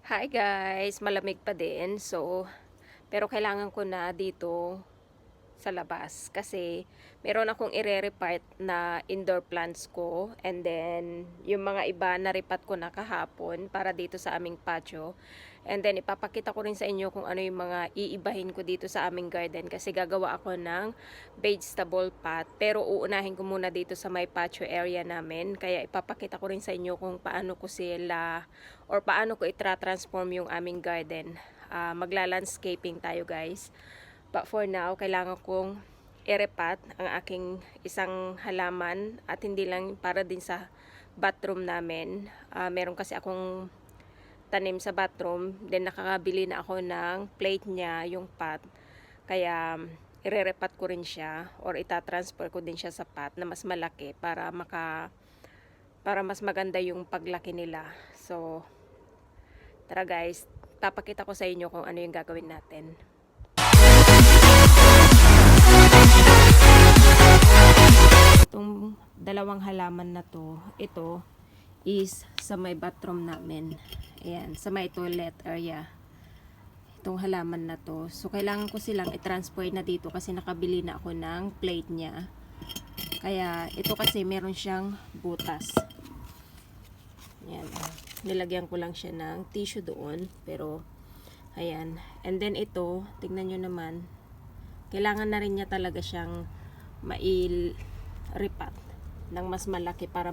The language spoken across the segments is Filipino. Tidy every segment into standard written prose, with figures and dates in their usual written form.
Hi guys, malamig pa din. Pero kailangan ko na dito sa labas kasi meron akong ire-repart na indoor plants ko, and then yung mga iba na repat ko na kahapon para dito sa aming patio. And then ipapakita ko rin sa inyo kung ano yung mga iibahin ko dito sa aming garden kasi gagawa ako ng vegetable pot, pero uunahin ko muna dito sa may patio area namin. Kaya ipapakita ko rin sa inyo kung paano ko sila or paano ko itra-transform yung aming garden. Magla-landscaping tayo guys. But for now, kailangan kong i-repat ang aking isang halaman at hindi lang para din sa bathroom namin. Meron kasi akong tanim sa bathroom, then nakakabili na ako ng plate niya, yung pot. Kaya ire-repat ko rin siya or ita-transfer ko din siya sa pot na mas malaki para mas maganda yung paglaki nila. So, tara guys, papakita ko sa inyo kung ano yung gagawin natin. Itong dalawang halaman na to, ito is sa may bathroom namin. Ayan, sa may toilet area. Itong halaman na to. So, kailangan ko silang i-transfer na dito kasi nakabili na ako ng plate niya. Kaya, ito kasi meron siyang butas. Ayan. Nilagyan ko lang siya ng tissue doon. Pero, ayan. And then ito, tingnan nyo naman. Kailangan na rin niya talaga siyang repat ng mas malaki para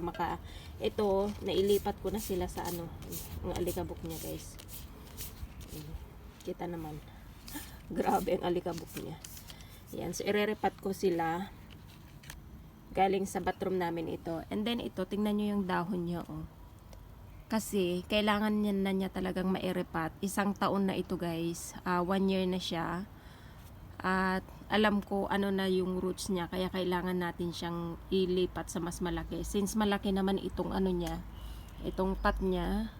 ito nailipat ko na sila sa ang alikabok niya guys. Kita naman, grabe ang alikabok niya. Yan, so irerepat ko sila galing sa bathroom namin ito. And then ito, tingnan nyo yung dahon niya kasi kailangan na niya talagang mairepat. Isang taon na ito guys, 1 year na siya. At alam ko ano na yung roots niya, kaya kailangan natin siyang ilipat sa mas malaki. Since malaki naman itong itong pot niya,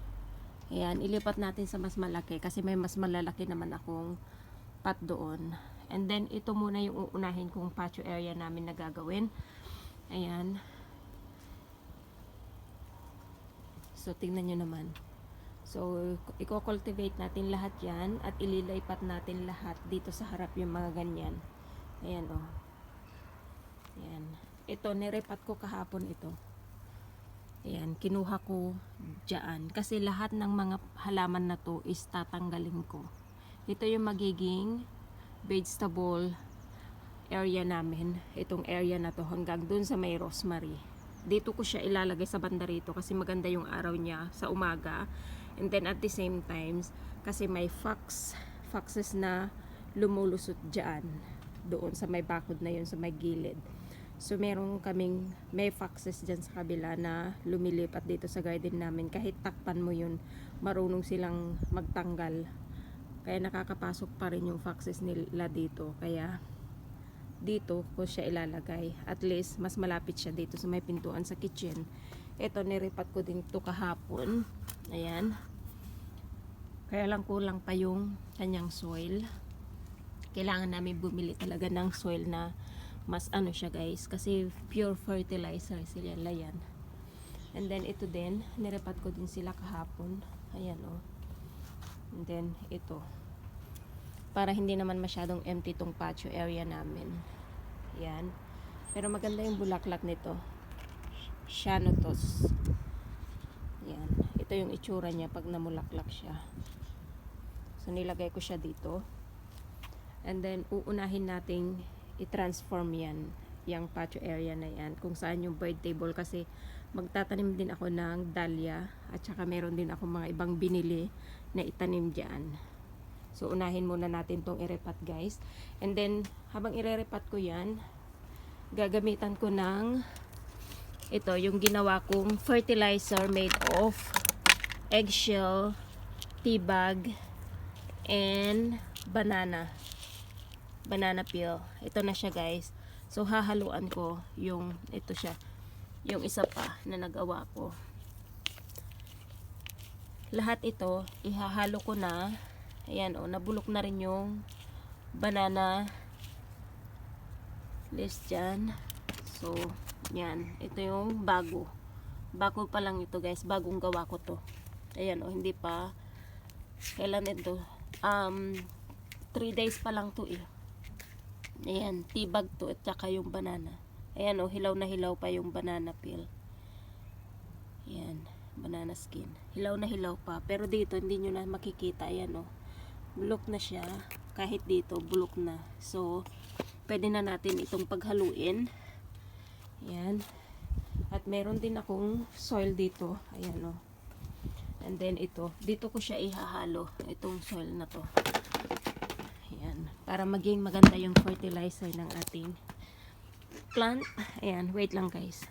ayan, ilipat natin sa mas malaki kasi may mas malalaki naman akong pot doon. And then ito muna yung uunahin kong patio area namin na gagawin. Ayan. So tingnan nyo naman. So, i-cultivate natin lahat yan at ililipat natin lahat dito sa harap yung mga ganyan. Ayan o. Ayan. Ito, nirepat ko kahapon ito. Ayan, kinuha ko dyan. Kasi lahat ng mga halaman na to is tatanggalin ko. Ito yung magiging vegetable area namin. Itong area na to hanggang dun sa may rosemary. Dito ko siya ilalagay sa banda rito kasi maganda yung araw niya sa umaga. And then at the same times, kasi may foxes na lumulusot dyan, doon sa may bakod na yun, sa may gilid. So may foxes dyan sa kabila na lumilipat dito sa garden namin. Kahit takpan mo yun, marunong silang magtanggal. Kaya nakakapasok pa rin yung foxes nila dito. Kaya dito ko siya ilalagay. At least, mas malapit siya dito sa may pintuan sa kitchen. Ito, nirepat ko din ito kahapon. Ayan. Kaya lang kulang pa yung kanyang soil. Kailangan namin bumili talaga ng soil na mas siya guys. Kasi pure fertilizer sila yan. And then ito din, nirepat ko din sila kahapon. Ayan o. And then ito. Para hindi naman masyadong empty tong patio area namin. Ayan. Pero maganda yung bulaklak nito. Shanotos. Yan. Ito yung itsura niya pag namulaklak siya. So, nilagay ko siya dito. And then, uunahin nating i-transform yan. Yung patio area na yan. Kung saan yung bird table. Kasi, magtatanim din ako ng dahlia. At saka meron din ako mga ibang binili na itanim dyan. So, unahin muna natin tong irepat guys. And then, habang irerepat ko yan, gagamitan ko ng ito, yung ginawa kong fertilizer made of eggshell, tea bag, and banana peel. Ito na siya guys. So, hahaluan ko ito siya. Yung isa pa na nagawa ko. Lahat ito, ihahalo ko na. Ayan o, nabulok na rin yung banana leaves dyan. So, yan. Ito yung bago. Bago pa lang ito guys. Bagong gawa ko to. Ayan o, hindi pa Kailan ito? 3 days pa lang to eh. Ayan, tea bag to at saka yung banana. Ayan oh, hilaw na hilaw pa yung banana peel. Ayan, banana skin. Hilaw na hilaw pa. Pero dito, hindi nyo na makikita. Ayan oh, bulok na siya. Kahit dito, bulok na. So, pwede na natin itong paghaluin. Ayan. At meron din akong soil dito. Ayan oh. And then ito, dito ko siya ihahalo. Itong soil na to. Ayan. Para maging maganda yung fertilizer ng ating plant. Ayan, wait lang guys.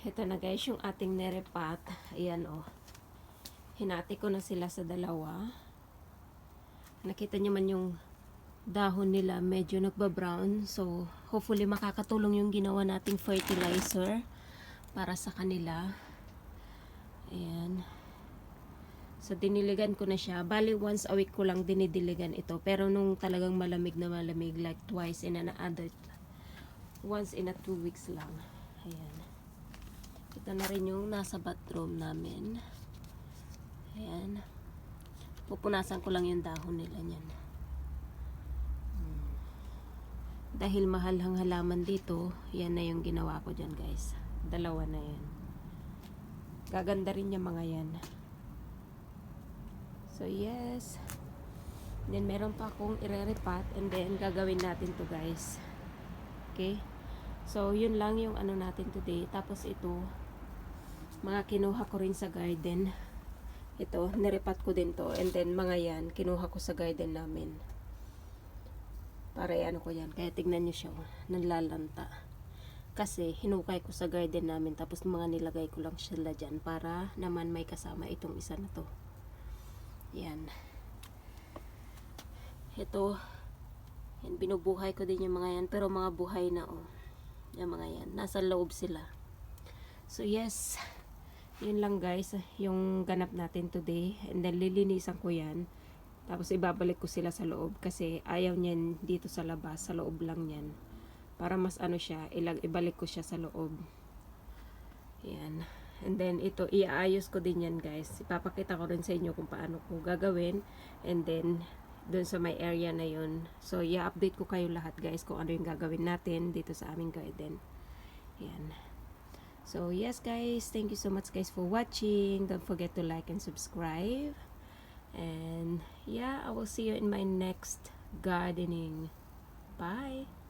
Ito na guys, yung ating nirepat. Ayan oh. Hinati ko na sila sa dalawa. Nakita nyo man yung dahon nila medyo nagba-brown. So, hopefully makakatulong yung ginawa nating fertilizer para sa kanila. Ayan. So, diniligan ko na siya. Bali, once a week ko lang dinidiligan ito. Pero nung talagang malamig na malamig, like twice in an other, once in a 2 weeks lang. Ayan. Ito na rin yung nasa bathroom namin. Ayan. Pupunasan ko lang yung dahon nila niyan. Dahil mahal ang halaman dito, yan na yung ginawa ko dyan guys. Dalawa na yan. Gaganda rin yung mga yan. So yes. Then meron pa akong ire-repat and then gagawin natin to guys. Okay? So yun lang yung ano natin today. Tapos ito, mga kinuha ko rin sa garden. Ito, nirepat ko din to. And then mga yan, kinuha ko sa garden namin. Para ano ko yan. Kaya tignan nyo siya. Nanlalanta. Kasi hinukay ko sa garden namin. Tapos mga nilagay ko lang sila dyan. Para naman may kasama itong isa na to. Yan. Ito. Yan, binubuhay ko din yung mga yan. Pero mga buhay na oh. Yung mga yan. Nasa loob sila. So yes. Yun lang guys, yung ganap natin today. And then lilinisan ko yan. Tapos ibabalik ko sila sa loob. Kasi ayaw niyan dito sa labas. Sa loob lang yan. Para mas ano siya, ibalik ko siya sa loob. Yan. And then ito, iaayos ko din yan guys. Ipapakita ko rin sa inyo kung paano ko gagawin. And then, dun sa may area na yun. So, i-update ko kayo lahat guys kung ano yung gagawin natin dito sa aming garden. Yan. So, yes guys, thank you so much guys for watching. Don't forget to like and subscribe. And yeah, I will see you in my next gardening. Bye!